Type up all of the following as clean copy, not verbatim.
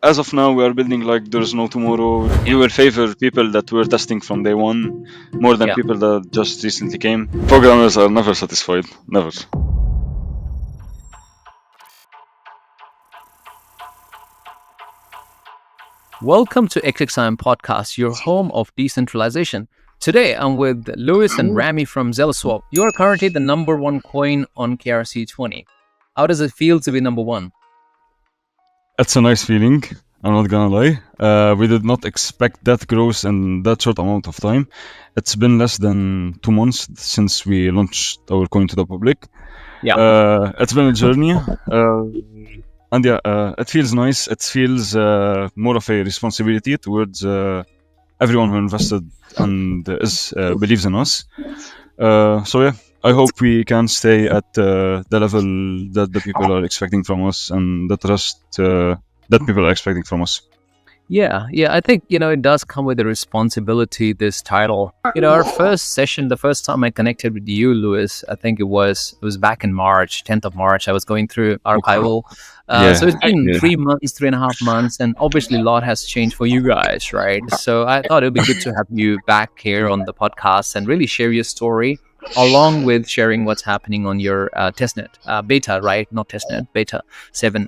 As of now, we are building like there's no tomorrow. We will favor people that were testing from day one more than people that just recently came. Programmers are never satisfied, never. Welcome to XXIM Podcast, your home of decentralization. Today, I'm with Louis and Ramy from ZealousSwap. You are currently the number one coin on KRC20. How does it feel to be number one? It's a nice feeling, I'm not gonna lie. We did not expect that growth in that short amount of time. It's been less than 2 months since we launched our coin to the public. It's been a journey. And it feels nice. It feels more of a responsibility towards everyone who invested and believes in us. I hope we can stay at the level that the people are expecting from us and the trust that people are expecting from us. Yeah, I think, it does come with a responsibility, this title. Our first session, the first time I connected with you, Louis, I think it was back in March, 10th of March. I was going through archival. So it's been 3.5 months, and obviously a lot has changed for you guys, right? So I thought it would be good to have you back here on the podcast and really share your story, along with sharing what's happening on your testnet, beta, right? Not testnet, beta 7.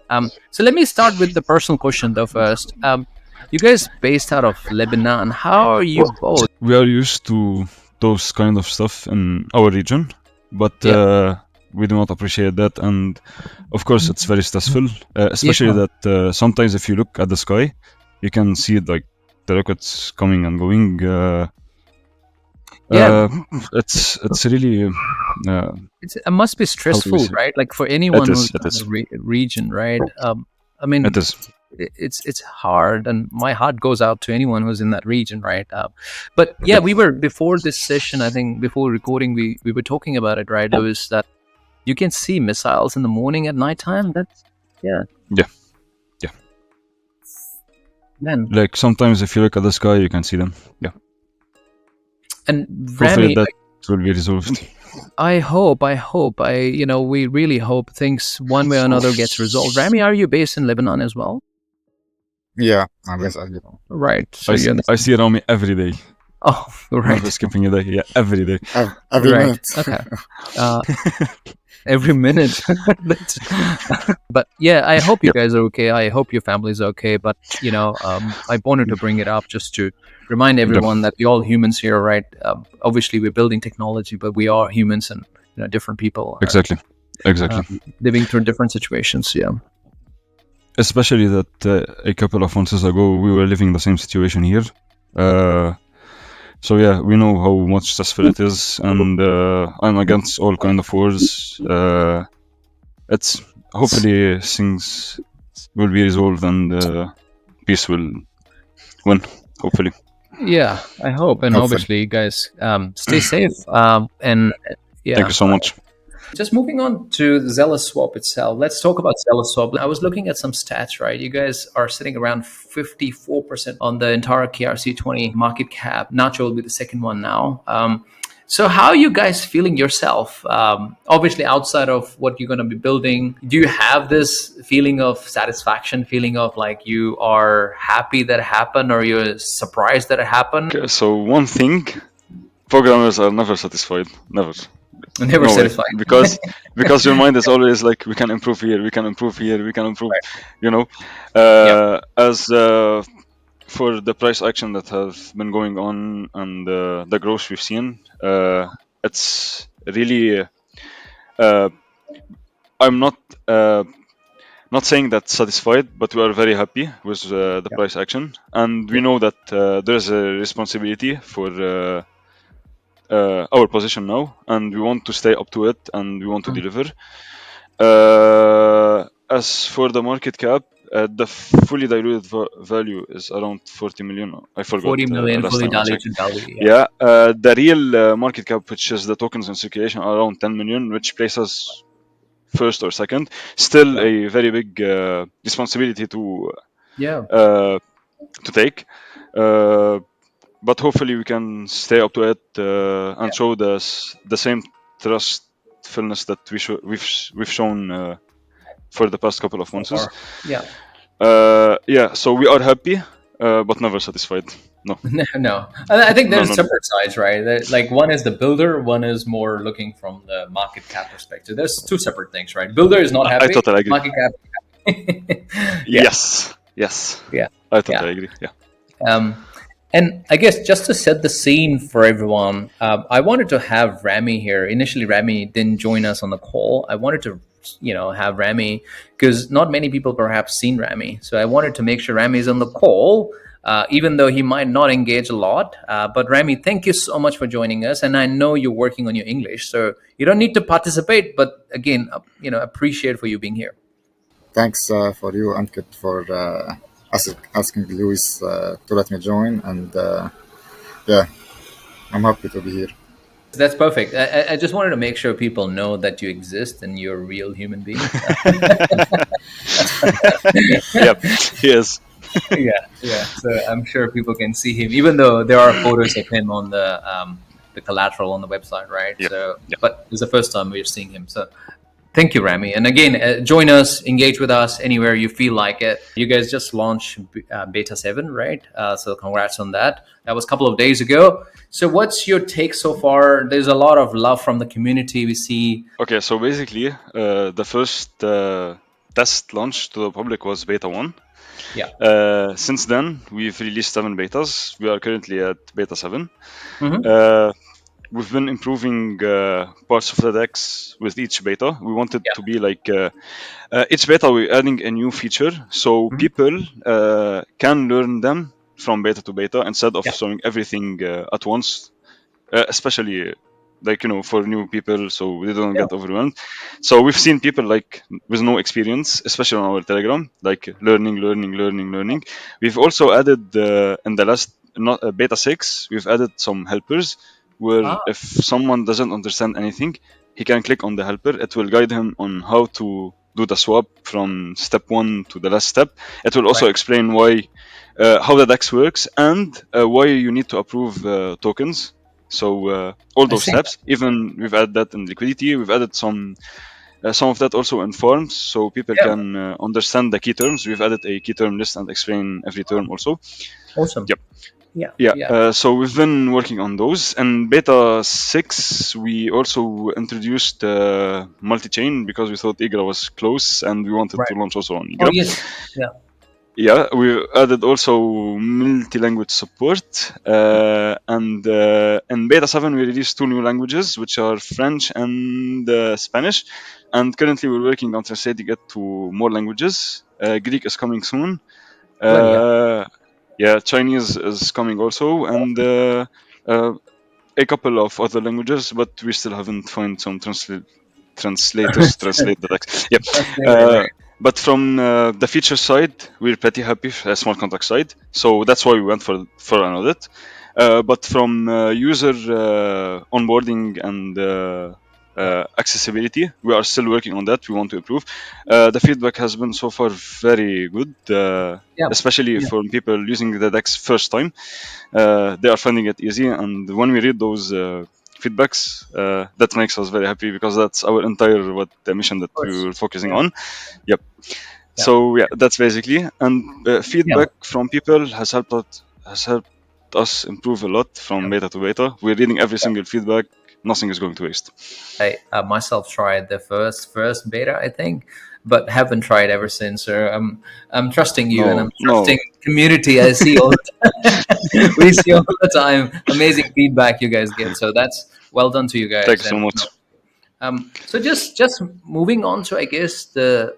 So let me start with the personal question though first. You guys based out of Lebanon. How are you both? We are used to those kind of stuff in our region, but we do not appreciate that. And of course, it's very stressful, especially that sometimes if you look at the sky, you can see like the rockets coming and going. It's really it must be stressful, right? Like for anyone who's in the region, right? I mean, it is. It's hard, and my heart goes out to anyone who's in that region, right? But yeah, we were before this session. I think before recording, we were talking about it, right? It was that you can see missiles in the morning at nighttime. That's yeah. Man, like sometimes if you look at the sky, you can see them. Yeah. And Ramy, that will be resolved. I hope. We really hope things one way or another gets resolved. Ramy, are you based in Lebanon as well? Yeah, I'm based in Lebanon. Right. So I see Ramy every day. Oh, right. Never skipping a day. Yeah, every day. Every minute. Okay. Every minute. But yeah, I hope you guys are okay. I hope your family's okay. But I wanted to bring it up just to remind everyone that we're all humans here, right? Obviously, we're building technology, but we are humans and different people. Exactly. Living through different situations. Yeah. Especially that a couple of months ago we were living the same situation here. So yeah, we know how much stressful it is, and I'm against all kind of wars. It's hopefully things will be resolved and peace will win. Hopefully. Yeah, I hope, and obviously, guys, stay safe. And yeah, thank you so much. Just moving on to ZealousSwap itself. Let's talk about ZealousSwap. I was looking at some stats, right? You guys are sitting around 54% on the entire KRC20 market cap. Nacho will be the second one now. So how are you guys feeling yourself? Obviously, outside of what you're going to be building, do you have this feeling of satisfaction, feeling of like you are happy that it happened or you're surprised that it happened? Okay, so one thing, programmers are never satisfied. Never Satisfied. because your mind is always like, we can improve here, we can improve here, we can improve, as for the price action that have been going on and the growth we've seen, it's really I'm not saying that satisfied, but we are very happy with the price action, and we know that there's a responsibility for our position now, and we want to stay up to it, and we want to deliver. As for the market cap, the fully diluted value is around 40 million. I forgot. 40 million fully diluted value. Yeah. The real market cap, which is the tokens in circulation, are around 10 million, which places first or second. Still a very big responsibility to take. But hopefully we can stay up to it and show the same trustfulness that we've shown for the past couple of months. Yeah, so we are happy, but never satisfied. No. No. I think No, there's no, no. separate sides, right? Like one is the builder, one is more looking from the market cap perspective. There's two separate things, right? Builder is not I happy, totally agree. market cap. Yeah, Yes. Yes. yeah, I yeah. totally agree. Yeah. And I guess just to set the scene for everyone, I wanted to have Ramy here. Initially, Ramy didn't join us on the call. I wanted to, have Ramy because not many people perhaps seen Ramy. So I wanted to make sure Ramy is on the call, even though he might not engage a lot. But Ramy, thank you so much for joining us. And I know you're working on your English, so you don't need to participate. But again, appreciate for you being here. Thanks for you, Ankit, for asking Louis to let me join. And yeah, I'm happy to be here. That's perfect. I just wanted to make sure people know that you exist and you're a real human being. Yep. Yes. Yeah. So I'm sure people can see him, even though there are photos of him on the collateral on the website, right? Yep. So, Yep. but it's the first time we're seeing him. So, thank you, Ramy. And again, join us, engage with us anywhere you feel like it. You guys just launched Beta 7, right? So congrats on that. That was a couple of days ago. So what's your take so far? There's a lot of love from the community we see. Okay, so basically, the first test launch to the public was Beta 1. Yeah. Since then, we've released 7 betas. We are currently at Beta 7. Mhm. We've been improving parts of the DEX with each beta. We wanted Yeah. to be like each beta we're adding a new feature, so Mhm. people can learn them from beta to beta instead of Yeah. showing everything at once, especially like for new people, so they don't Yeah. get overwhelmed. So we've seen people like with no experience, especially on our Telegram, like learning. We've also added in the last not beta 6, we've added some helpers where Ah, if someone doesn't understand anything, he can click on the helper. It will guide him on how to do the swap from step 1 to the last step. It will also right. explain why how the DEX works and why you need to approve tokens. So all I those see. steps, even we've added that in liquidity. We've added some of that also in forms, so people Yeah. can understand the key terms. We've added a key term list and explain every term also. Awesome. Yep. Yeah. Yeah. Yeah. So we've been working on those. And beta 6, we also introduced multi-chain because we thought Igra was close and we wanted to Right. launch also on Oh, Igra. yes. Yeah. Yeah, we added also multi-language support, and in Beta 7 we released 2 new languages, which are French and Spanish, and currently we're working on translating it to more languages. Greek is coming soon. Bloody hell. Yeah, Chinese is coming also, and a couple of other languages, but we still haven't found some translators to translate the text. Yep. Translator, right. But from the feature side, we're pretty happy, smart contract side. So that's why we went for an audit. But from user onboarding and accessibility, we are still working on that. We want to improve. The feedback has been so far very good, Yeah. especially Yeah. for people using the DEX first time. They are finding it easy, and when we read those feedbacks, that makes us very happy because that's our entire the mission that Of course. we're focusing Yeah. on. Yep. Yeah. So yeah, that's basically, and Yeah. feedback from people has helped us improve a lot from beta to beta. We're reading every single feedback. Nothing is going to waste. I myself tried the first beta, I think, but haven't tried ever since. So I'm trusting you, and No, I'm no. trusting community. I see all the time. We see all the time amazing feedback you guys get. So that's well done to you guys. Thanks so And much. so just moving on to, I guess, the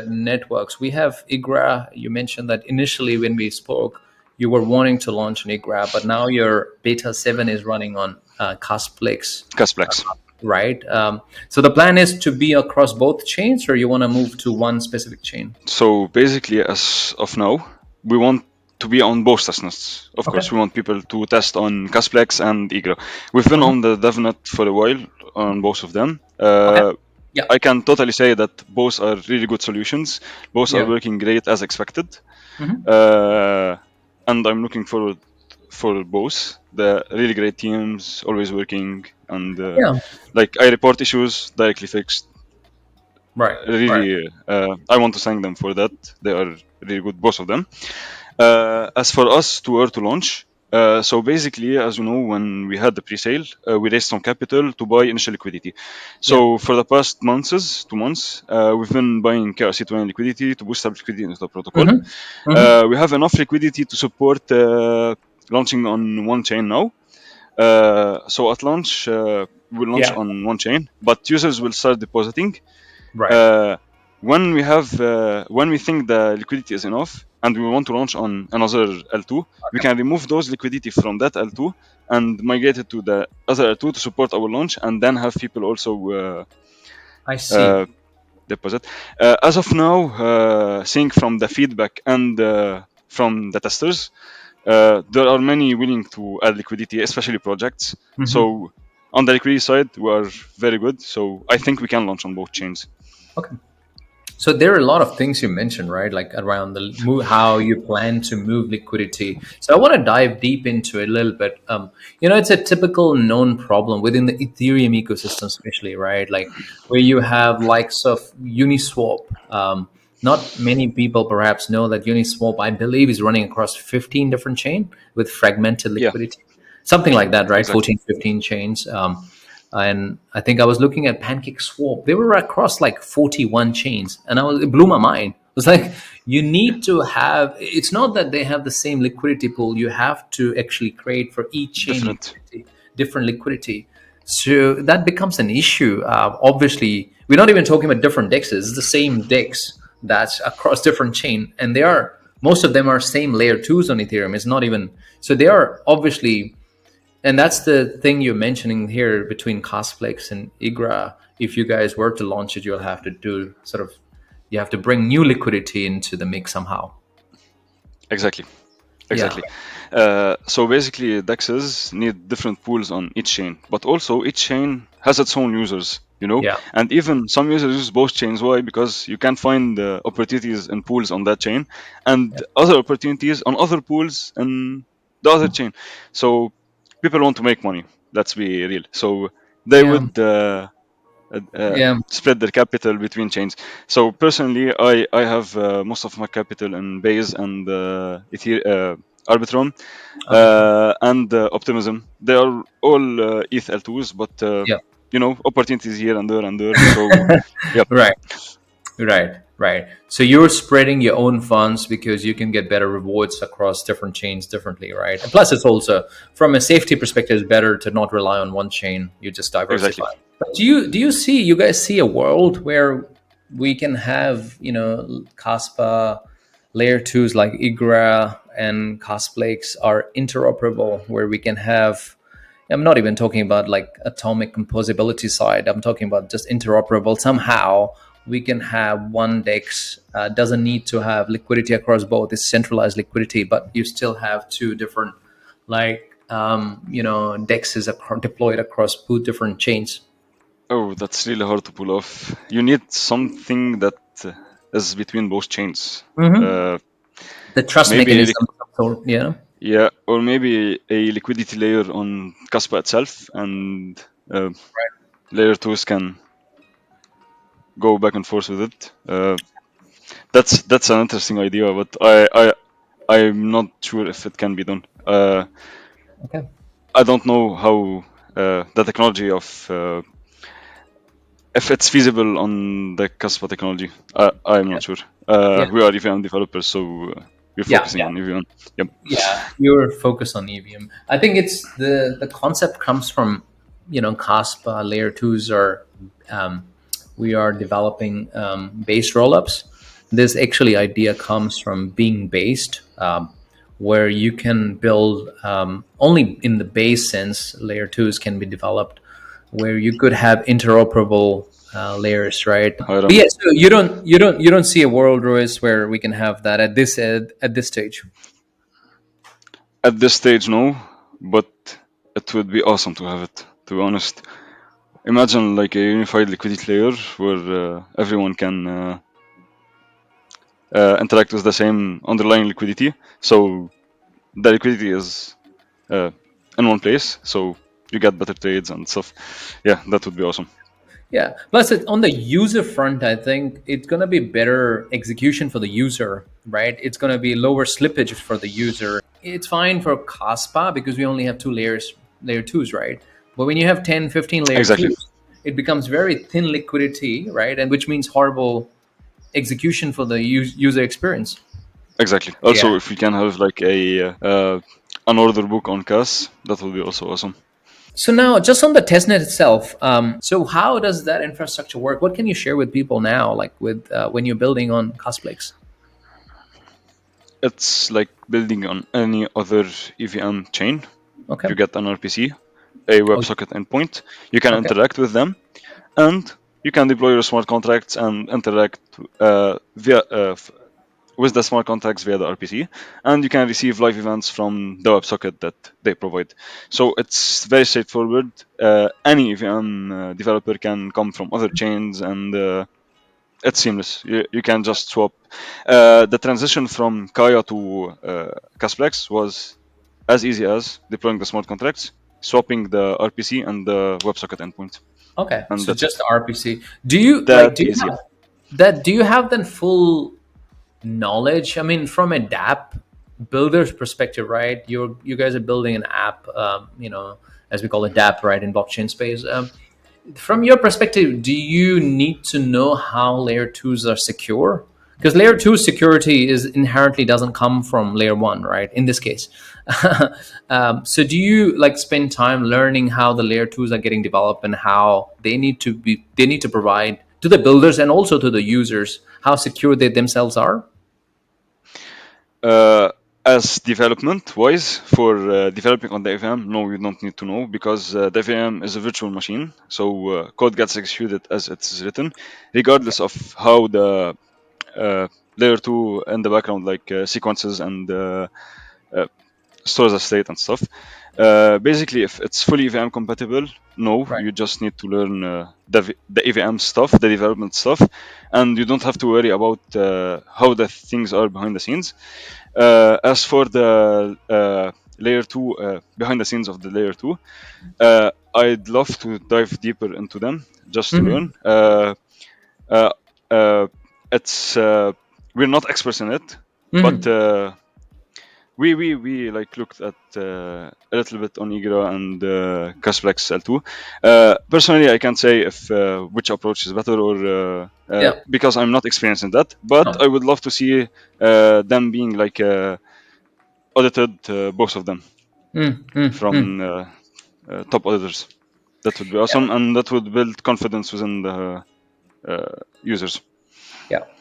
networks. We have Igra. You mentioned that initially when we spoke, you were wanting to launch an Igra, but now your beta 7 is running on Kasplex, Kasplex. right? So the plan is to be across both chains, or you want to move to one specific chain? So basically, as of now, we want to be on both testnets. Of Okay. course, we want people to test on Kasplex and Igra. We've been on the DevNet for a while on both of them. Okay. Yeah. I can totally say that both are really good solutions. Both are Yeah. working great as expected. Mhm. And I'm looking forward for both. The really great teams, always working, and Yeah. like I report issues directly fixed. Right. Really, I want to thank them for that. They are really good, both of them. As for us to where to launch, so basically, as you know, when we had the pre-sale, we raised some capital to buy initial liquidity. So for the past 2 months, we've been buying KRC20 liquidity to boost up liquidity into the protocol. We have enough liquidity to support launching on one chain now. So at launch, we'll launch on one chain, but users will start depositing. Right. When we think the liquidity is enough and we want to launch on another L2, we can remove those liquidity from that L2 and migrate it to the other L2 to support our launch, and then have people also I see. deposit. As of now, seeing from the feedback and from the testers, there are many willing to add liquidity, especially projects. So on the liquidity side, we are very good. So I think we can launch on both chains. Okay. So there are a lot of things you mentioned, right? Like around the how you plan to move liquidity. So I want to dive deep into it a little bit. It's a typical known problem within the Ethereum ecosystem, especially, right? Like where you have likes of Uniswap. Not many people perhaps know that Uniswap, I believe, is running across 15 different chains with fragmented Yeah, liquidity, something like that, right? exactly. 14, 15 chains. And I think I was looking at Pancake Swap. They were across like 41 chains, and it blew my mind. It was like you need to have. It's not that they have the same liquidity pool. You have to actually create for each chain Different. liquidity, different liquidity. So that becomes an issue. Obviously, we're not even talking about different DEXs. It's the same DEX that's across different chain, and they are most of them are same layer twos on Ethereum. It's not even so. They are obviously, and that's the thing you're mentioning here between Kasplex and Igra. If you guys were to launch it, you'll have to do you have to bring new liquidity into the mix somehow. Exactly. Yeah. So basically, DEXs need different pools on each chain, but also each chain has its own users, Yeah. and even some users use both chains. Why? Because you can find opportunities and pools on that chain and other opportunities on other pools in the other chain. So people want to make money. Let's be real. So they Yeah. would Yeah. spread their capital between chains. So personally, I have most of my capital in Base and Arbitrum and Optimism. They are all ETH L2s, but Yeah. opportunities here and there and there. So yeah, Right. Right. So you're spreading your own funds because you can get better rewards across different chains differently, right? And plus, it's also from a safety perspective, it's better to not rely on one chain. You just exactly. diversify. But you guys see a world where we can have Kaspa layer twos like Igra and Kasplex are interoperable, where we can have. I'm not even talking about like atomic composability side. I'm talking about just interoperable. Somehow we can have one DEX. Doesn't need to have liquidity across both. It's centralized liquidity, but you still have two different DEXs deployed across two different chains. Oh, that's really hard to pull off. You need something that is between both chains. Uh, The trust maybe a mechanism. Yeah. Yeah, or maybe a liquidity layer on Caspa itself, and layer twos can go back and forth with it. That's an interesting idea, but I'm not sure if it can be done. Okay. I don't know how the technology of if it's feasible on the Caspa technology. I'm not sure. Yeah. We are EVM developers, so we're Yeah. focusing on EVM. Yep. Yeah, you're focused on EVM. I think it's the concept comes from CASPA layer twos are we are developing base rollups. This actually idea comes from being based, where you can build only in the base sense. Layer twos can be developed where you could have interoperable layers, right? I But don't. yeah, so you don't see a world, Royce, where we can have that at this stage. At this stage, no, but it would be awesome to have it, to be honest. Imagine like a unified liquidity layer where everyone can interact with the same underlying liquidity. So the liquidity is in one place, so you get better trades and stuff. Yeah, that would be awesome. Yeah. Plus, on the user front, I think it's going to be better execution for the user, right? It's going to be lower slippage for the user. It's fine for KASPA because we only have two layers, layer twos, right? But when you have 10, 15 layer Exactly. twos, it becomes very thin liquidity, right? And which means horrible execution for the user experience. Exactly. Also, if we can have like an order book on CAS, that would be also awesome. So now, just on the testnet itself, so how does that infrastructure work? What can you share with people now, like with when you're building on Kasplex? It's like building on any other EVM chain. Okay. You get an RPC, a WebSocket endpoint. You can interact with them, and you can deploy your smart contracts and interact with the smart contracts via the RPC, and you can receive live events from the WebSocket that they provide. So it's very straightforward. Any EVM developer can come from other chains, and it's seamless. You can just swap. The transition from Kaya to Kasplex was as easy as deploying the smart contracts, swapping the RPC and the WebSocket endpoint. Okay, And so that's just it. RPC. Do you That do you easy. have that? Do you have then full knowledge? I mean, from a Dapp builder's perspective, right? You guys are building an app, as we call it Dapp, right, in blockchain space. From your perspective, do you need to know how layer twos are secure? Because layer two security is inherently doesn't come from layer one, right? In this case, so do you like spend time learning how the layer twos are getting developed and how they need to provide to the builders and also to the users how secure they themselves are? As development wise, for developing on the EVM, no, you don't need to know, because the EVM is a virtual machine. So code gets executed as it's written, regardless of how the layer 2 in the background, like sequences and stores a state and stuff. Basically, if it's fully EVM compatible, no, Right. you just need to learn the EVM stuff, the development stuff, and you don't have to worry about how the things are behind the scenes. As for the layer 2, behind the scenes of the layer 2, I'd love to dive deeper into them just to learn. Uh, uh, it's we're not experts in it, but we like looked at a little bit on Igra and Kasplex L2. Personally, I can't say if which approach is better, or Yeah. because I'm not experienced in that. But I would love to see them being like audited, both of them, from top auditors. That would be awesome, and that would build confidence within the users.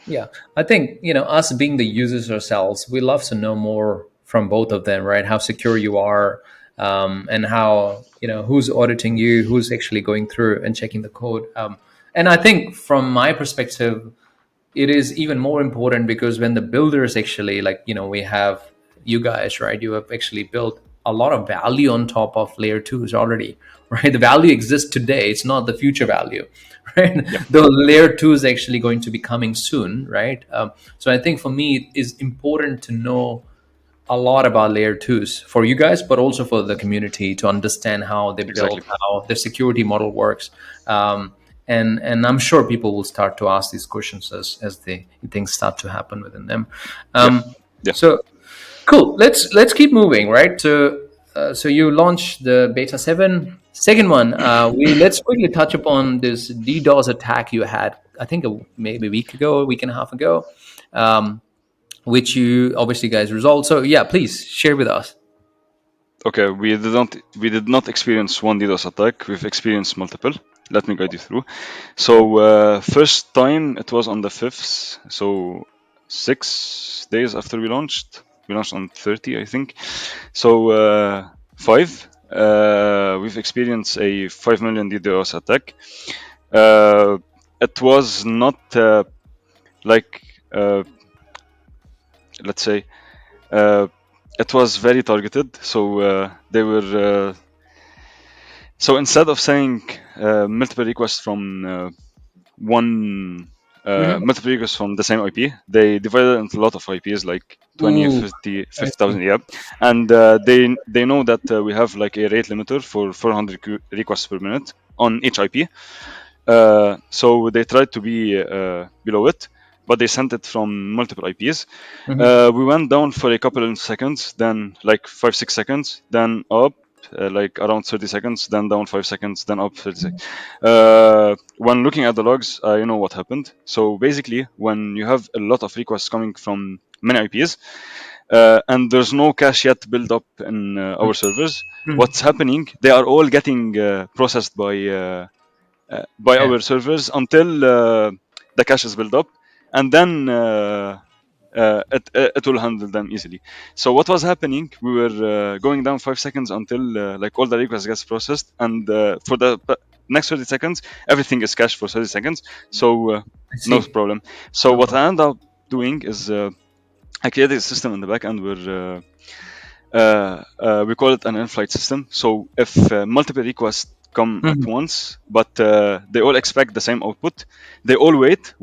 Yeah. I think, us being the users ourselves, we love to know more from both of them, right? How secure you are, and how, who's auditing you, who's actually going through and checking the code. And I think from my perspective, it is even more important because when the builders actually, like, we have you guys, right? You have actually built a lot of value on top of layer twos already, right? The value exists today. It's not the future value, right? Yeah. The layer two is actually going to be coming soon, right? So I think for me, it is important to know a lot about layer twos for you guys, but also for the community to understand how they build, Exactly. how the security model works. And I'm sure people will start to ask these questions as the things start to happen within them. Yeah. Yeah. So cool. Let's keep moving, right? So you launched the beta 7. Second one, let's quickly touch upon this DDoS attack you had. I think maybe a week ago, a week and a half ago, which you obviously guys resolved. So yeah, please share with us. Okay, we did not experience one DDoS attack. We've experienced multiple. Let me guide you through. So first time it was on the 5th, so 6 days after we launched. We launched on 30, I think. So 5. We've experienced a 5 million DDoS attack. It was not like let's say. It was very targeted, so they were. So instead of saying multiple requests from one multiple requests from the same IP, they divided into a lot of IPs, like 20, Ooh, 50, I see. 50,000. Yeah, and they know that we have like a rate limiter for 400 requests per minute on each IP. So they tried to be below it, but they sent it from multiple IPs. We went down for a couple of seconds, then like 5-6 seconds, then up like around 30 seconds, then down 5 seconds, then up 30 seconds. When looking at the logs, I know what happened. So basically, when you have a lot of requests coming from many IPs, and there's no cache yet built up in our servers, what's happening? They are all getting processed by Yeah. our servers until the cache is built up, and then it will handle them easily. So what was happening? We were going down 5 seconds until like all the requests gets processed, and for the next 30 seconds, everything is cached for 30 seconds. So I no see. problem. So No what problem. I end up doing is I created a system in the back end where we call it an in-flight system. So if multiple requests come at once, but they all expect the same output, they all wait.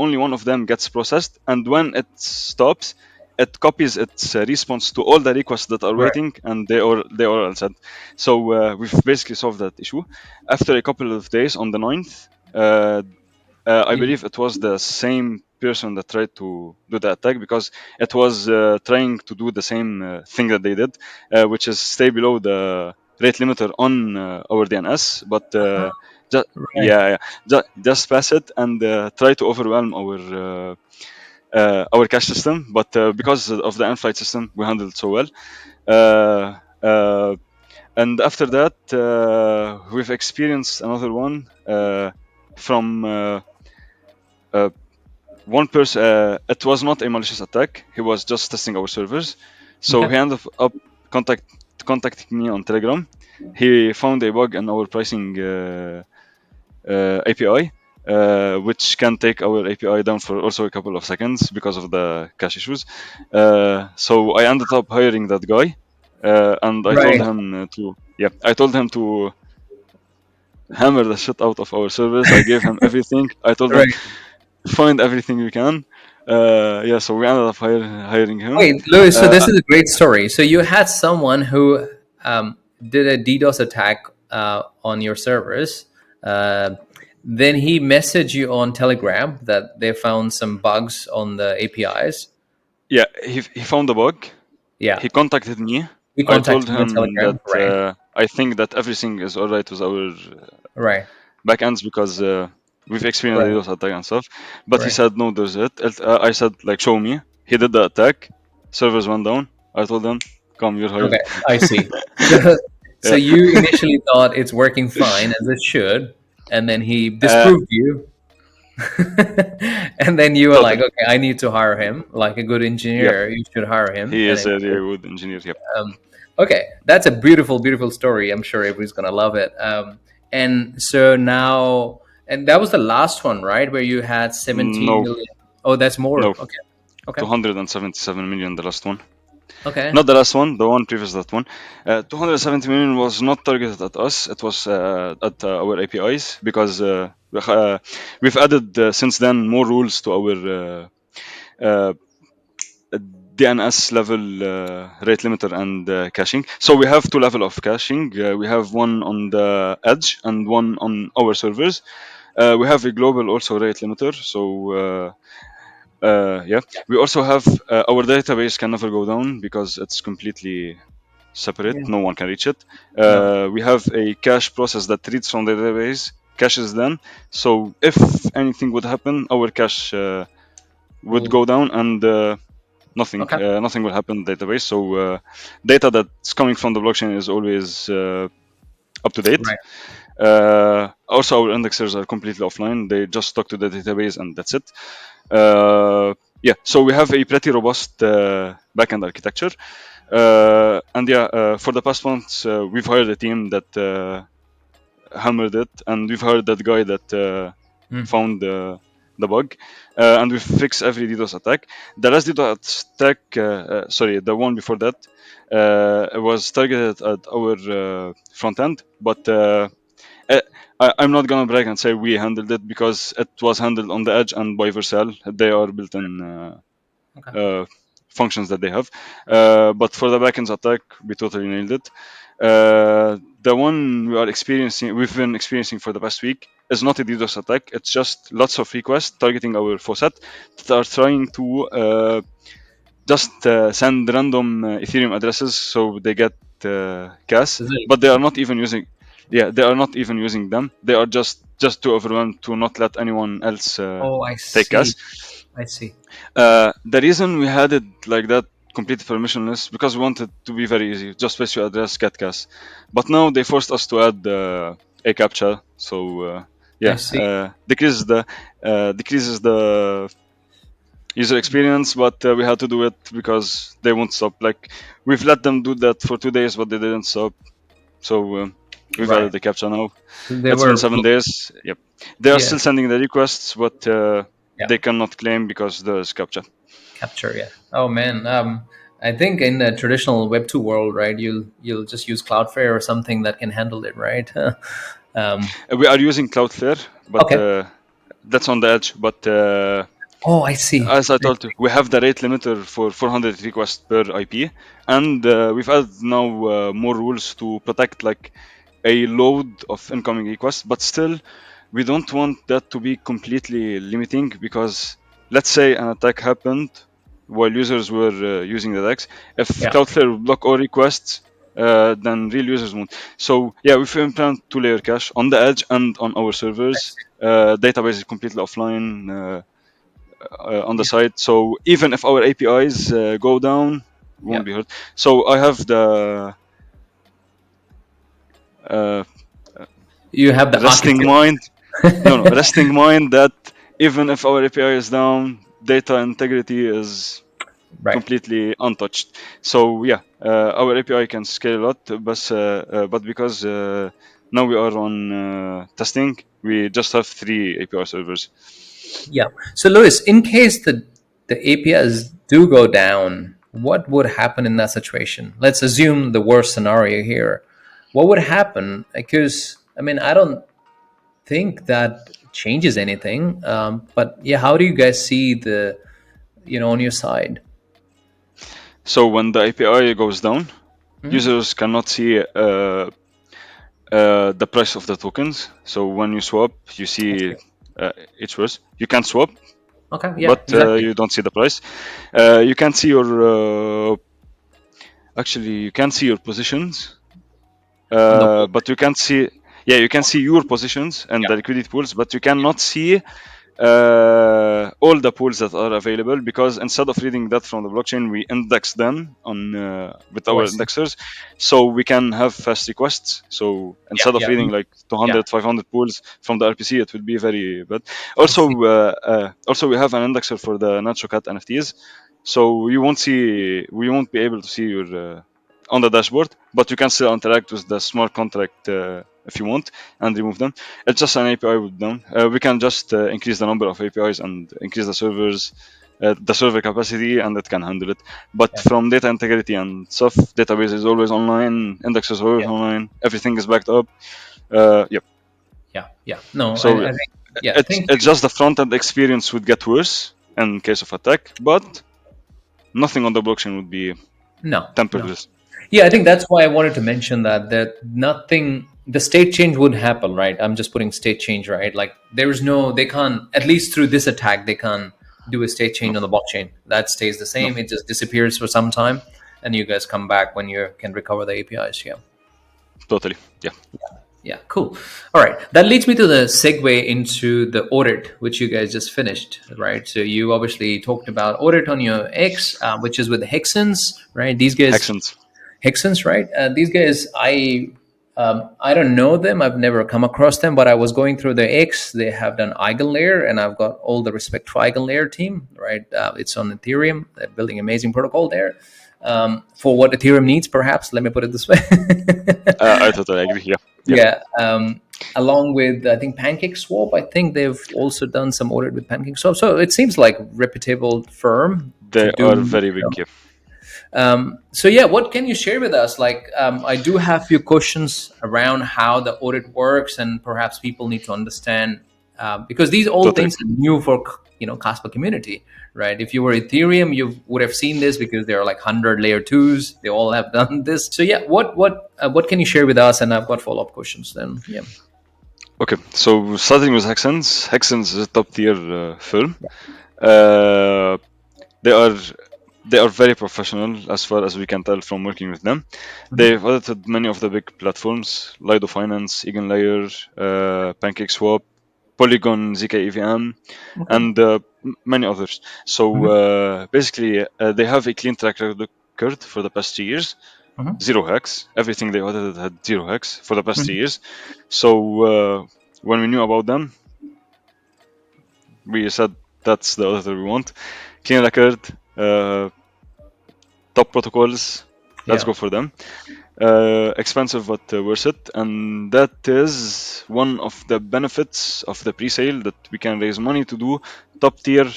Only one of them gets processed, and when it stops, it copies its response to all the requests that are Right. waiting, and they all said. So we've basically solved that issue. After a couple of days, on the 9th, I believe it was the same person that tried to do the attack, because it was trying to do the same thing that they did, which is stay below the rate limiter on our DNS, but just, Right. yeah, just pass it and try to overwhelm our cache system. But because of the in-flight system, we handled it so well. Uh, uh, and after that, we've experienced another one from uh, one person. It was not a malicious attack. He was just testing our servers. So Okay. he ended up contacting me on Telegram. He found a bug in our pricing API, which can take our API down for also a couple of seconds because of the cache issues. So I ended up hiring that guy, and I told Right. him I told him to hammer the shit out of our servers. I gave him everything. I told him Right. find everything we can. So we ended up hiring him. Wait, Louis. So this Uh, is a great story. So you had someone who did a DDoS attack on your servers. Uh, then he messaged you on Telegram that they found some bugs on the APIs. he found a bug. Yeah. He contacted me. We I told contacted you on him that Telegram. Right. I think that everything is alright with our Right. backends, because we've experienced Right. DDoS attack and stuff. But he Right. said no, there's it. I said like show me. He did the attack. Servers went down. I told him, come, you're hired. Okay. I see. So, so Yeah. you initially thought it's working fine as it should, and then he Uh, disproved you. And then you were like, totally. okay, I need to hire him. Like a good Yep. engineer, you should hire him. He And is then, a really good engineer. Yep. okay, that's a beautiful, beautiful story. I'm sure everybody's gonna love it. And so now, and that was the last one, right? Where you had 17 No, million. Oh, that's more. no. Okay. Okay. 277 million, the last one. Okay. Not the last one, the one previous that one. 270 million was not targeted at us. It was at our APIs, because we've added since then more rules to our uh, DNS level rate limiter and caching. So we have two level of caching. We have one on the edge and one on our servers. We have a global also rate limiter. So we also have our database can never go down because it's completely separate. Yeah. No one can reach it. No. We have a cache process that reads from the database, caches them. So if anything would happen, our cache would Well, go down, and okay. nothing will happen in the database. So data that's coming from the blockchain is always up to date. Right. Also, our indexers are completely offline. They just talk to the database, and that's it. So we have a pretty robust backend architecture. For the past months, we've hired a team that hammered it, and we've hired that guy that found the bug, and we fixed every DDoS attack. The last DDoS attack, the one before that, was targeted at our front end, but uh, I'm not gonna brag and say we handled it, because it was handled on the edge and by Vercel. They are built-in Okay. functions that they have. But for the backend attack, we totally nailed it. the one we've been experiencing for the past week is not a DDoS attack. It's just lots of requests targeting our faucet that are trying to just send random Ethereum addresses so they get gas, but they are not even using. Yeah, they are not even using them. They are just to overwhelm, to not let anyone else I take gas. I see. The reason we had it like that, completely permissionless, because we wanted to be very easy. Just place your address, get gas. But now they forced us to add a captcha. So decreases the user experience, but we had to do it because they won't stop. Like, we've let them do that for 2 days, but they didn't stop. So we've added the captcha now. It's been 7 days. Yep, they are still sending the requests, but they cannot claim because there's captcha. Capture, yeah. Oh man, I think in the traditional Web 2 world, right, you'll just use Cloudflare or something that can handle it, right? We are using Cloudflare, but that's on the edge. But I see. As I told you, we have the rate limiter for 400 requests per IP, and we've added now more rules to protect like a load of incoming requests. But still, we don't want that to be completely limiting, because let's say an attack happened while users were using the DEX. If Cloudflare will block all requests, then real users won't. So yeah, we've implemented two-layer cache on the edge and on our servers. Database is completely offline on the site. So even if our APIs go down, we won't be hurt. So I have the you have the resting mind. Resting mind that even if our API is down, data integrity is completely untouched. So yeah, our API can scale a lot, but because now we are on testing, we just have 3 API servers. Yeah. So Louis, in case the APIs do go down, what would happen in that situation? Let's assume the worst scenario here. What would happen? Because I mean, I don't think that changes anything. But yeah, how do you guys see the, on your side? So when the API goes down, users cannot see the price of the tokens. So when you swap, you see each verse. You can swap, but you don't see the price. You can see your you can see your positions, but you can't see. Yeah, you can see your positions and the liquidity pools, but you cannot see all the pools that are available, because instead of reading that from the blockchain, we index them on with our indexers, so we can have fast requests. So instead of reading like 200, 500 pools from the RPC, it will be very bad. Also, we have an indexer for the Nacho cat NFTs, so we won't be able to see your on the dashboard, but you can still interact with the smart contract if you want, and remove them. It's just an API with them. We can just increase the number of APIs and increase the server capacity, and it can handle it. But from data integrity and stuff, database is always online, indexes are always online, everything is backed up. No, so I think it's just the front end experience would get worse in case of attack, but nothing on the blockchain would be tempered with. Yeah, I think that's why I wanted to mention that nothing, the state change would happen, right? I'm just putting state change, right? Like they can't, at least through this attack, they can't do a state change on the blockchain. That stays the same. It just disappears for some time, and you guys come back when you can recover the APIs. Yeah. Totally. Yeah. Yeah, cool. All right. That leads me to the segue into the audit, which you guys just finished, right? So you obviously talked about audit on your X, which is with the Hexens, right? These guys. Hexens, right? These guys, I don't know them. I've never come across them, but I was going through their X. They have done EigenLayer, and I've got all the respect for EigenLayer team, right? It's on Ethereum. They're building amazing protocol there for what Ethereum needs, perhaps. Let me put it this way. I totally agree. Yeah. Along with, I think, PancakeSwap. I think they've also done some audit with PancakeSwap. So it seems like a reputable firm. They are very big. What can you share with us? Like, I do have a few questions around how the audit works, and perhaps people need to understand because these things are new for KASPA community, right? If you were Ethereum, you would have seen this because there are like 100 layer twos. They all have done this. So yeah, what can you share with us? And I've got follow up questions then. Yeah. Okay, so starting with Hexens. Hexens is a top tier firm. They are very professional as far as we can tell from working with them. They've audited many of the big platforms: Lido Finance, Eigenlayer, PancakeSwap, Polygon, ZK EVM, and many others. So basically, they have a clean track record for the past 3 years. Zero hacks. Everything they audited had zero hacks for the past 3 years. So when we knew about them, we said that's the auditor we want. Clean record, top protocols. Let's go for them. Expensive but worth it, and that is one of the benefits of the pre-sale, that we can raise money to do top tier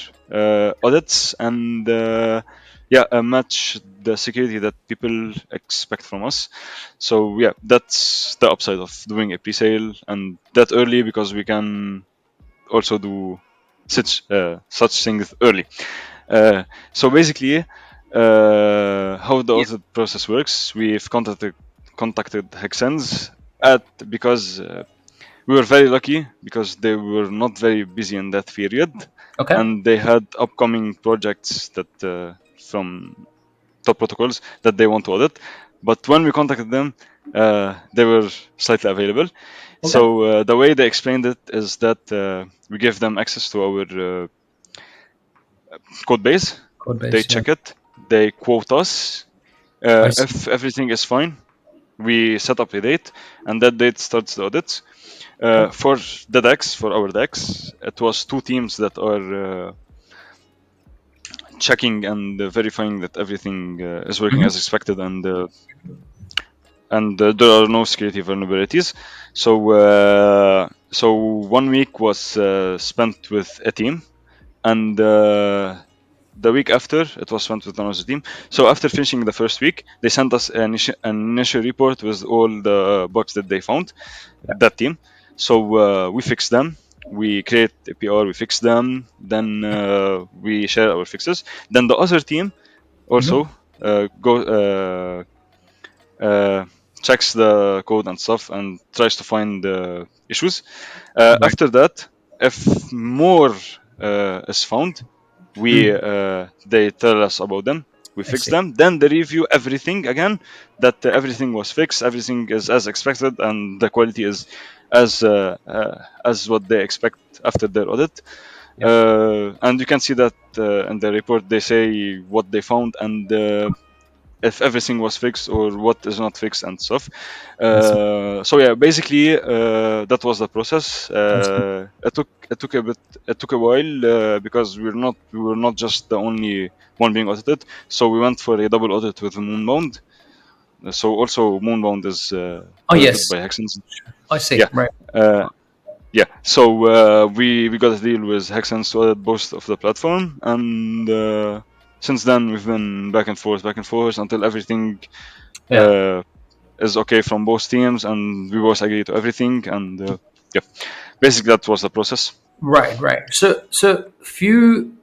audits and match the security that people expect from us. So yeah, that's the upside of doing a pre-sale and that early, because we can also do such things early. So basically, how the audit process works: we've contacted Hexens because we were very lucky because they were not very busy in that period, and they had upcoming projects that from top protocols that they want to audit. But when we contacted them, they were slightly available. So the way they explained it is that we give them access to our code base. They check it. They quote us. If everything is fine, we set up a date, and that date starts the audits. For the DEX, for our DEX, it was 2 teams that are checking and verifying that everything is working as expected, and there are no security vulnerabilities. So 1 week was spent with a team, and the week after it was spent with another team. So after finishing the first week, they sent us an initial report with all the bugs that they found. That team. So we fixed them. We create a PR, we fix them, then we share our fixes. Then the other team also checks the code and stuff and tries to find issues. After that, if more is found, they tell us about them. We fix them. Then they review everything again, that everything was fixed, everything is as expected, and the quality is as what they expect after their audit. And you can see that in the report they say what they found and if everything was fixed or what is not fixed and stuff. So yeah, basically that was the process. It took a while because we were not just the only one being audited. So we went for a double audit with Moonbound. So also Moonbound is audited by Hexens. I see. Yeah. Right. Yeah, so we got a deal with Hexens to audit both of the platform, and since then we've been back and forth until everything is okay from both teams, and we both agree to everything, and yeah, basically that was the process. Right. So few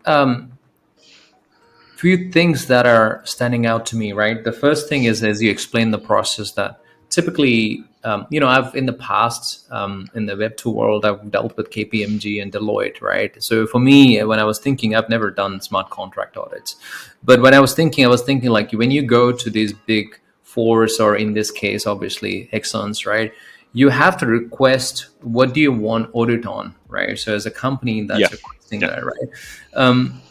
things that are standing out to me, right? The first thing is, as you explain the process, that typically, I've in the past, in the Web2 world, I've dealt with KPMG and Deloitte, right? So for me, when I was thinking, I've never done smart contract audits, but when I was thinking like when you go to these big fours, or in this case, obviously Hexons, right? You have to request what do you want audit on, right? So as a company that's requesting that, right?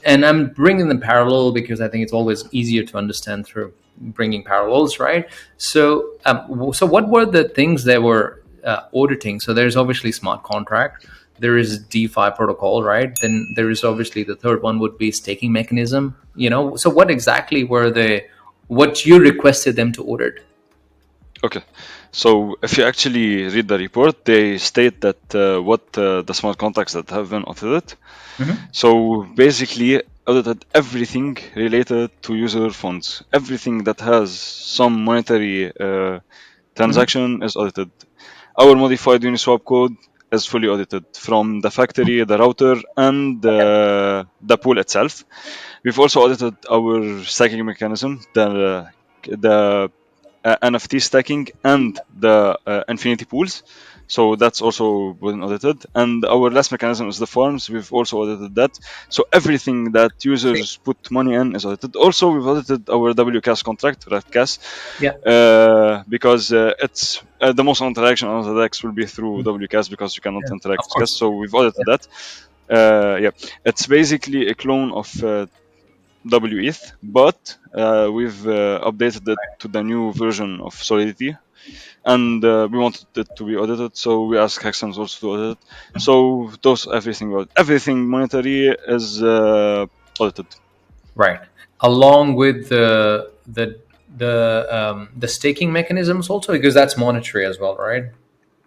And I'm bringing them parallel because I think it's always easier to understand through bringing parallels, right? So what were the things they were auditing? So there's obviously smart contract, there is DeFi protocol, right? Then there is obviously the third one would be staking mechanism. So what exactly were what you requested them to audit? Okay, so if you actually read the report, they state that what the smart contracts that have been audited. So basically audited everything related to user funds. Everything that has some monetary transaction is audited. Our modified Uniswap code is fully audited from the factory, the router, and the pool itself. We've also audited our stacking mechanism, the NFT stacking, and the infinity pools. So that's also been audited. And our last mechanism is the farms. We've also audited that. So everything that users put money in is audited. Also, we've audited our WCAS contract, RAFCAS, because it's the most interaction on the DEX will be through WCAS because you cannot interact with CAS. So we've audited that. It's basically a clone of WETH, but we've updated it to the new version of Solidity, and we wanted it to be audited, so we asked Hexams also to audit it. So everything monetary is audited. Right, along with the staking mechanisms also, because that's monetary as well, right?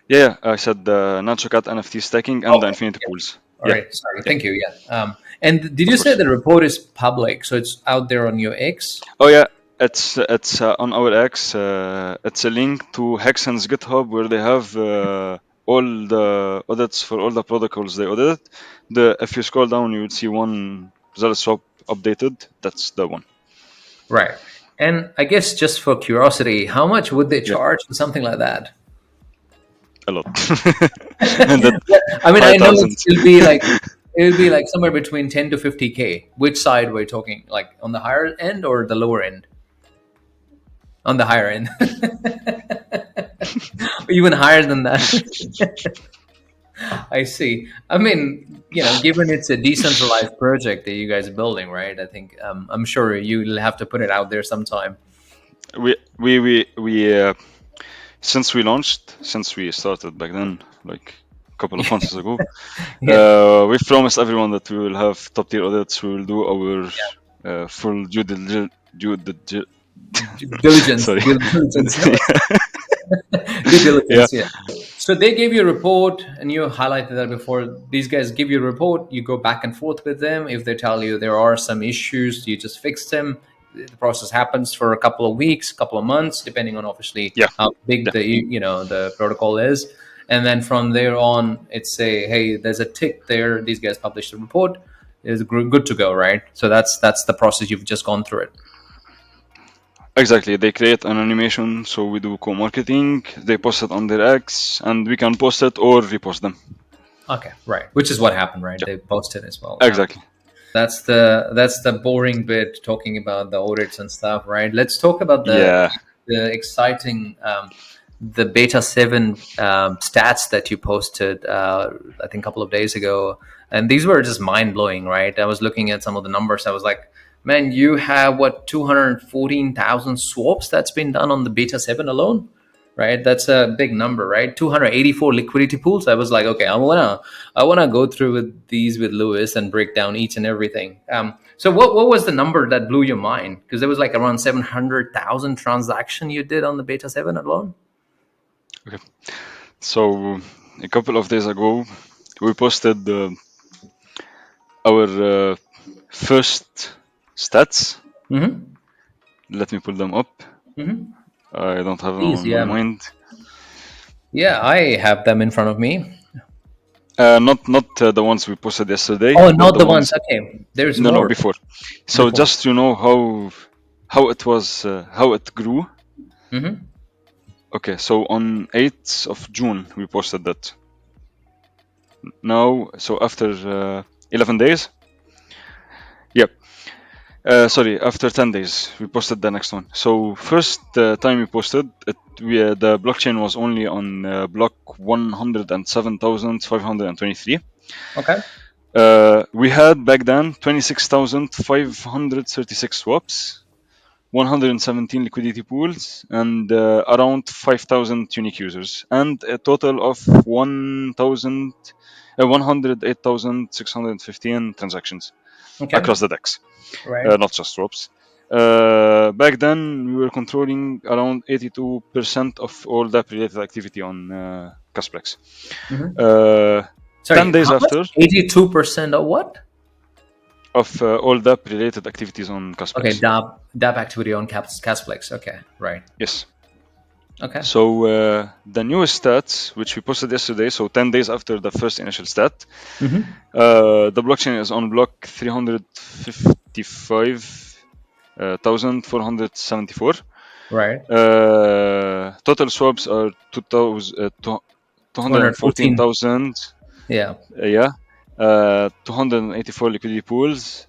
Yeah, I said the Nacho Cat NFT stacking and the infinity pools. All right, sorry, thank you. Yeah, and did you say the report is public, so it's out there on your X? Oh yeah, it's on our X. It's a link to Hexen's GitHub where they have all the audits for all the protocols they audited. If you scroll down, you would see one ZealousSwap updated. That's the one. Right. And I guess just for curiosity, how much would they charge for something like that? A lot. I mean, I know it'll be like somewhere between 10 to 50K. Which side we're talking? Like on the higher end or the lower end? On the higher end. Even higher than that. I see. I mean, given it's a decentralized project that you guys are building, right? I think I'm sure you'll have to put it out there sometime. We since we started back then, like a couple of months ago, we've promised everyone that we will have top tier audits. We will do our full due diligence. Sorry. Due diligence, yeah. So they gave you a report, and you highlighted that before. These guys give you a report. You go back and forth with them. If they tell you there are some issues, you just fix them. The process happens for a couple of weeks, couple of months, depending on obviously how big the protocol is. And then from there on, it's say, hey, there's a tick there. These guys published a report. It's good to go, right? So that's the process. You've just gone through it. Exactly. They create an animation, so we do co-marketing. They post it on their X, and we can post it or repost them. Okay, right. Which is what happened, right? They posted as well. Exactly. That's the boring bit, talking about the audits and stuff, right? Let's talk about the exciting the beta 7 stats that you posted I think a couple of days ago, and these were just mind-blowing, right? I was looking at some of the numbers. I was like, man, you have 214,000 swaps that's been done on the beta 7 alone, right? That's a big number, right? 284 liquidity pools. I was like, okay, I wanna go through with these with Louis and break down each and everything. So what was the number that blew your mind? Because there was like around 700,000 transaction you did on the beta 7 alone. Okay, so a couple of days ago, we posted our first stats. Let me pull them up. I don't have them on my mind. Yeah, I have them in front of me. Not the ones we posted yesterday. Oh, not the ones. Okay, there's more. No, before. So just to know how it was, how it grew. Okay, so on 8th of June we posted that. Now, so after 11 days. Yep. Sorry, after 10 days, we posted the next one. So first time we posted it, the blockchain was only on block 107,523. Okay. We had back then 26,536 swaps, 117 liquidity pools, and around 5,000 unique users, and a total of 108,615 transactions across the DEX. Right. Not just swaps. Back then, we were controlling around 82% of all that related activity on Kasplex. 10 days after, 82% of what? Of all DApp related activities on Kasplex. Okay, DApp activity on Kasplex. Okay, right. Yes. Okay. So the newest stats, which we posted yesterday, so 10 days after the first initial stat, the blockchain is on block 355,474. Right. Total swaps are 214,000. Yeah. Yeah. 284 liquidity pools,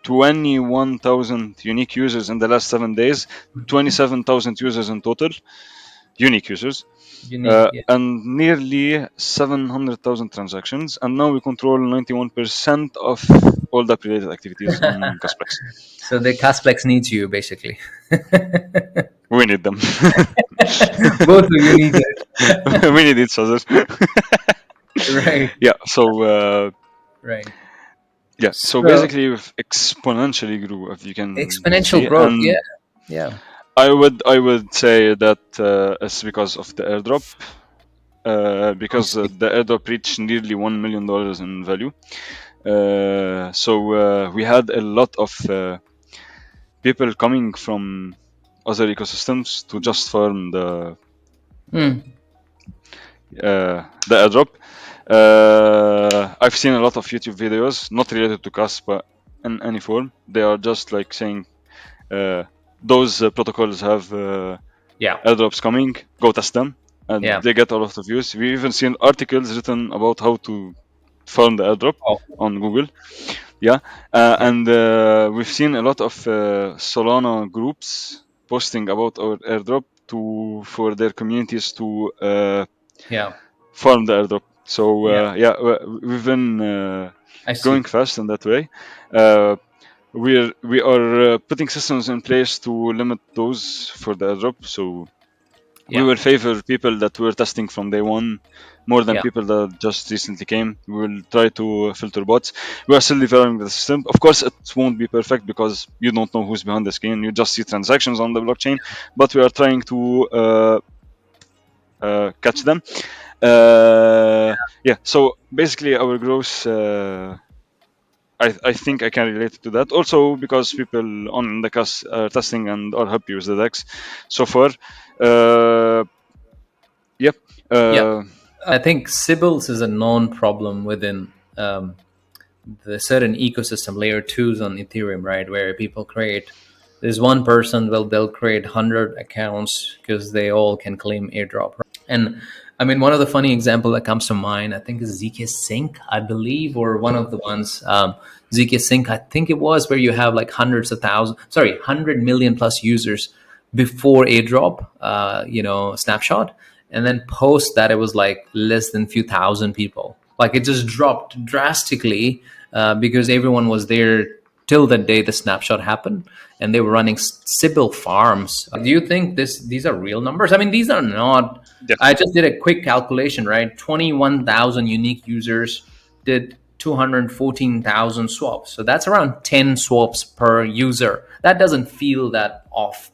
21,000 unique users in the last 7 days, 27,000 users in total, unique users, Unique. Yeah. and nearly 700,000 transactions. And now we control 91% of all the related activities on Kasplex. So the Kasplex needs you basically. We need them. Both of you need it. We need each other. Right. Yeah. So Right. yeah. So So basically, we've exponentially grew, if you can exponential see, growth. and Yeah. Yeah. I would say that it's because of the airdrop, because see. the airdrop reached nearly $1 million in value. So we had a lot of people coming from other ecosystems to just farm the airdrop. I've seen a lot of YouTube videos not related to KASPA in any form. They are just like saying those protocols have Yeah. airdrops coming, go test them, and Yeah. they get a lot of views. We even seen articles written about how to farm the airdrop Oh. on Google. Yeah, and we've seen a lot of Solana groups posting about our airdrop for their communities to Yeah. farm the airdrop. So Yeah. we've been I see. going fast in that way. We are putting systems in place to limit those for the airdrop. So we Yeah. will favor people that were testing from day one more than Yeah. people that just recently came. We will try to filter bots. We are still developing the system. Of course, it won't be perfect because you don't know who's behind the screen. You just see transactions on the blockchain, but we are trying to catch them. Yeah. So basically, our growth. I think I can relate to that. Also, because people on the cast are testing and are happy with the DEX so far. Yep. Yeah. I think Sybils is a known problem within the certain ecosystem layer twos on Ethereum, right? Where people create, there's one person, they'll create 100 accounts because they all can claim airdrop. Right? And I mean, one of the funny example that comes to mind, I think is ZK Sync, I believe, or one of the ones, ZK Sync, I think it was, where you have like 100 million plus users before airdrop, snapshot. And then post that, it was like less than few thousand people. Like it just dropped drastically because everyone was there till the day the snapshot happened, and they were running Sybil farms. Do you think these are real numbers? I mean, these are not. Yeah. I just did a quick calculation, right? 21,000 unique users did 214,000 swaps. So that's around 10 swaps per user. That doesn't feel that off.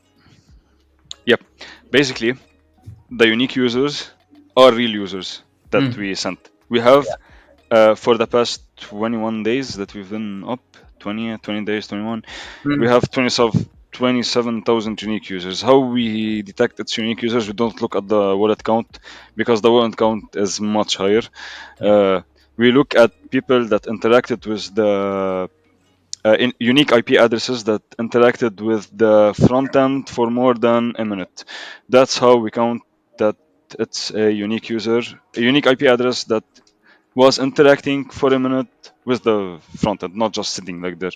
Yep. Basically, the unique users are real users that we sent. We have for the past 21 days that we've been up, 20 days, 21, we have 27,000 unique users. How we detect its unique users, we don't look at the wallet count because the wallet count is much higher. We look at people that interacted with the unique IP addresses that interacted with the front end for more than a minute. That's how we count that it's a unique user, a unique IP address that was interacting for a minute with the front end, not just sitting like there.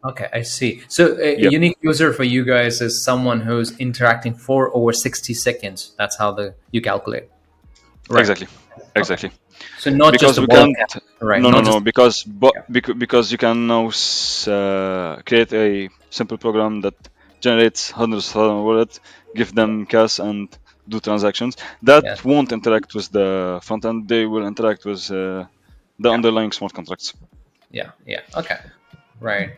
Okay, I see. So a Yep. unique user for you guys is someone who's interacting for over 60 seconds. That's how you calculate. Right. Exactly. So not Because just we the wallet can't. cap, right? No, Not no, just no. Because you can now create a simple program that generates hundreds of thousands of wallets, give them cash, and do transactions. That Yeah. won't interact with the front end. They will interact with the underlying smart contracts. Yeah. Okay. Right.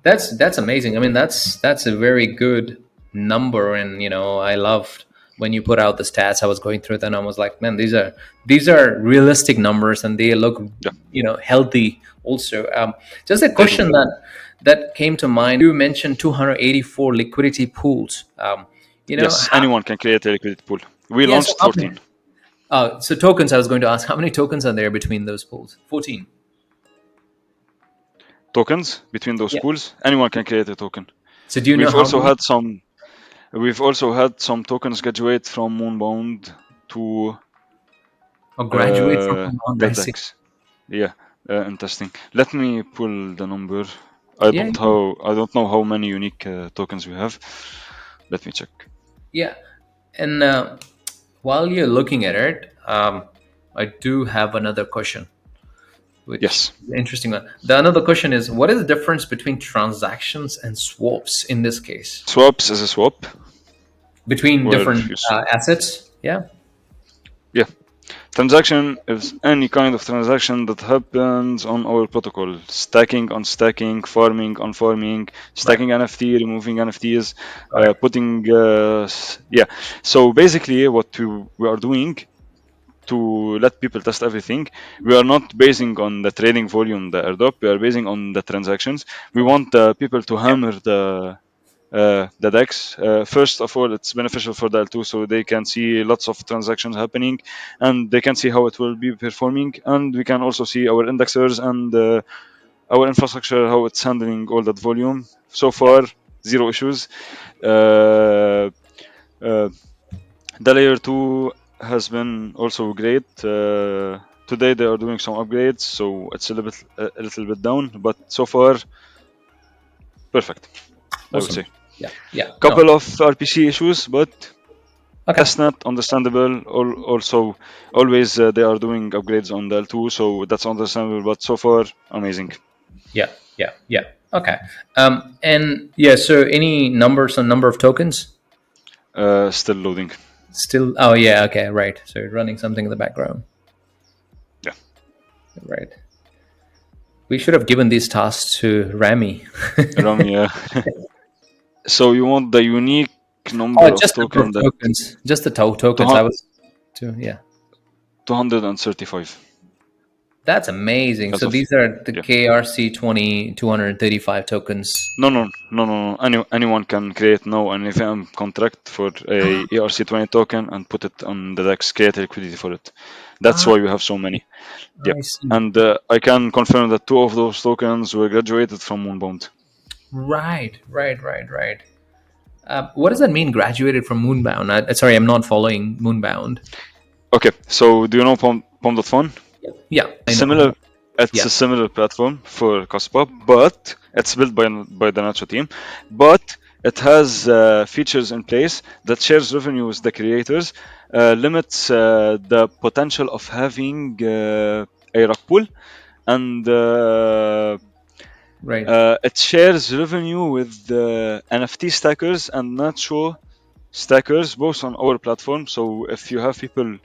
That's amazing. I mean, that's a very good number, and I loved when you put out the stats. I was going through them, and I was like, man, these are realistic numbers, and they look healthy. Also, just a question that came to mind. You mentioned 284 liquidity pools. You know, Yes, anyone can create a liquidity pool. We Yeah, so launched how many- 14 so tokens. I was going to ask, how many tokens are there between those pools? 14. tokens between those Yeah. pools. Anyone can create a token. So do you know We've how also many? had some. We've also had some tokens graduate from Moonbound to Or graduate from Moonbound, the I see. DEX. Yeah, interesting. Let me pull the number. Yeah, I don't know how many unique tokens we have. Let me check. yeah. And while you're looking at it, I do have another question, which Yes. is an interesting one. The another question is, what is the difference between transactions and swaps in this case? Swaps is a swap. Between Where different you assets? Yeah. Yeah. Transaction is any kind of transaction that happens on our protocol. Stacking on stacking, farming on farming, stacking NFT, removing NFTs, Got it. putting. Yeah. So basically, what we are doing to let people test everything, we are not basing on the trading volume, the airdrop. We are basing on the transactions. We want people to hammer the DEX. First of all, it's beneficial for the L2, so they can see lots of transactions happening, and they can see how it will be performing. And we can also see our indexers and our infrastructure, how it's handling all that volume. So far, zero issues. Uh, uh, the layer 2 has been also great. Today they are doing some upgrades, so it's a little bit down, but so far perfect. I would Awesome. say. Yeah. Yeah. Couple No. of RPC issues, but Okay. testnet understandable. Also, always they are doing upgrades on the L2, so that's understandable. But so far, amazing. Yeah. Yeah. Yeah. Okay. And yeah, so any numbers on number of tokens? Still loading. Still, oh yeah, okay, right. So you're running something in the background. Yeah. Right. We should have given these tasks to Ramy. Ramy, yeah. So you want the unique number Oh, of just the number token of that tokens. Just the tokens. I was yeah. 235. That's amazing. As So of these are the yeah. KRC20 235 tokens. No. Anyone can create now an EVM contract for a ERC20 token and put it on the DEX, create a liquidity for it. That's Ah, why we have so many. Yep. I see. And I can confirm that 2 of those tokens were graduated from Moonbound. Right. What does that mean, graduated from Moonbound? Sorry, I'm not following Moonbound. Okay, so do you know Pom.fun? Yeah, I know. Similar. It's Yeah. a similar platform for KASPA, but it's built by the Nacho team. But it has features in place that shares revenue with the creators, limits the potential of having a rug pool, and Right. it shares revenue with the NFT stackers and Nacho stackers, both on our platform. So if you have people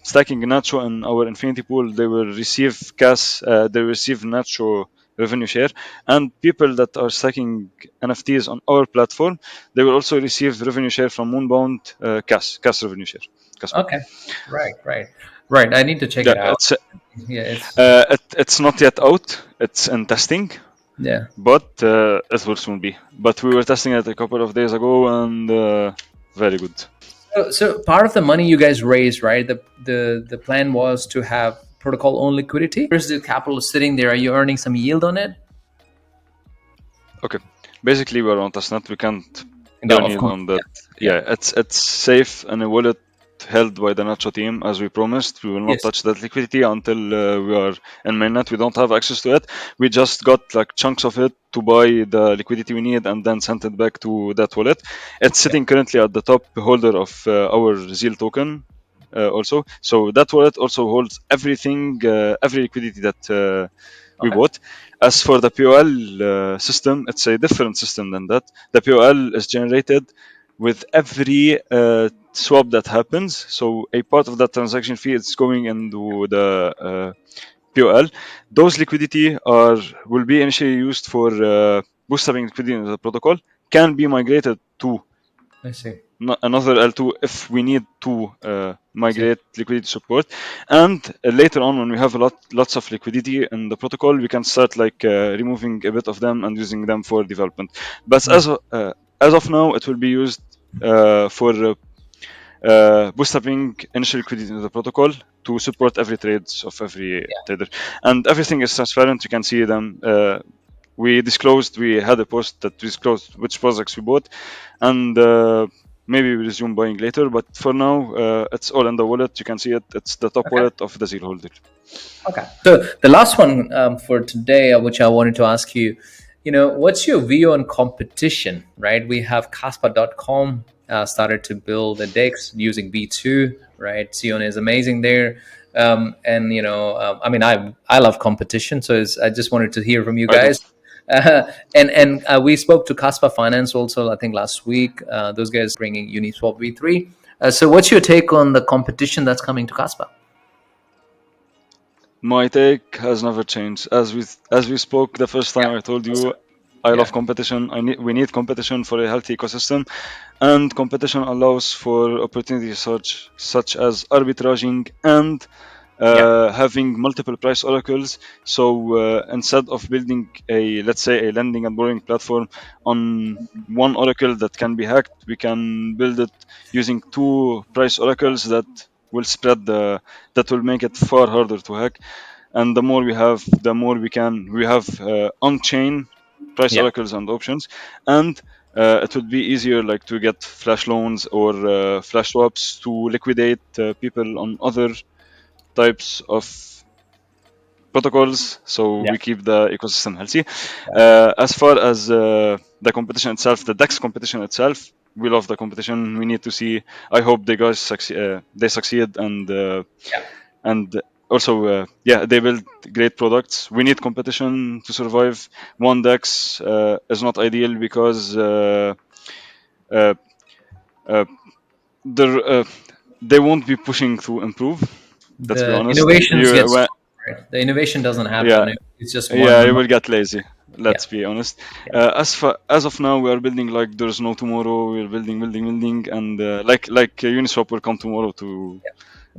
stacking Nacho in our Infinity pool, they will receive they receive Nacho revenue share, and people that are stacking NFTs on our platform, they will also receive revenue share from Moonbound CAS revenue share. KASPA. Okay. Right. I need to check Yeah, it out. Yeah, it's it's not yet out. It's in testing, yeah. but it will soon be. But we were testing it a couple of days ago, and very good. So part of the money you guys raised, right? The plan was to have protocol own liquidity. Where's the capital sitting there? Are you earning some yield on it? Okay. Basically, we're on testnet. We can't No, earn of yield course. on that. Yeah. Yeah, it's safe in a wallet held by the Nacho team, as we promised. We will not Yes. touch that liquidity until we are in mainnet. We don't have access to it. We just got like chunks of it to buy the liquidity we need and then sent it back to that wallet. It's sitting currently at the top holder of our ZEAL token. Also, so that wallet also holds everything, every liquidity that we Okay. bought. As for the POL system, it's a different system than that. The POL is generated with every swap that happens. So a part of that transaction fee is going into the POL. Those liquidity will be initially used for bootstrapping liquidity in the protocol, can be migrated to I see. another L2 if we need to See. migrate liquidity support. And later on, when we have lots of liquidity in the protocol, we can start like removing a bit of them and using them for development. But as of now, it will be used for bootstrapping initial liquidity into the protocol to support every trades of every trader, and everything is transparent. You can see them. We had a post that disclosed which projects we bought, and maybe we resume buying later. But for now, it's all in the wallet. You can see it. It's the top wallet of the ZEAL holder. Okay. So the last one for today, which I wanted to ask you, what's your view on competition, right? We have KASPA.com started to build a DEX using V2, right? Sion is amazing there. And, I mean, I love competition. So I just wanted to hear from you guys. And we spoke to KASPA Finance also, I think last week. Those guys bringing Uniswap V3. So what's your take on the competition that's coming to KASPA? My take has never changed. As we spoke the first time, I told you I love competition. We need competition for a healthy ecosystem, and competition allows for opportunities such as arbitraging and having multiple price oracles. So instead of building let's say a lending and borrowing platform on one oracle that can be hacked, we can build it using two price oracles that will that will make it far harder to hack. And the more we have, the more we have on-chain price oracles and options, and it would be easier like to get flash loans or flash swaps to liquidate people on other types of protocols, so we keep the ecosystem healthy. As far as the competition itself, the DEX competition itself, we love the competition. We need to see. I hope they guys succeed, and also they build great products. We need competition to survive. One DEX is not ideal because they won't be pushing to improve. Let's be honest. The innovation doesn't happen. It's just one. You will get lazy. Let's be honest. As of now, we are building like there's no tomorrow. We're building, and like Uniswap will come tomorrow to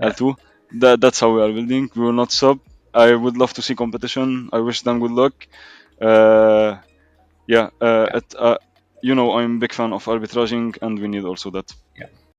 L2. That's how we are building. We will not stop. I would love to see competition. I wish them good luck. I'm a big fan of arbitraging, and we need also that. Yeah.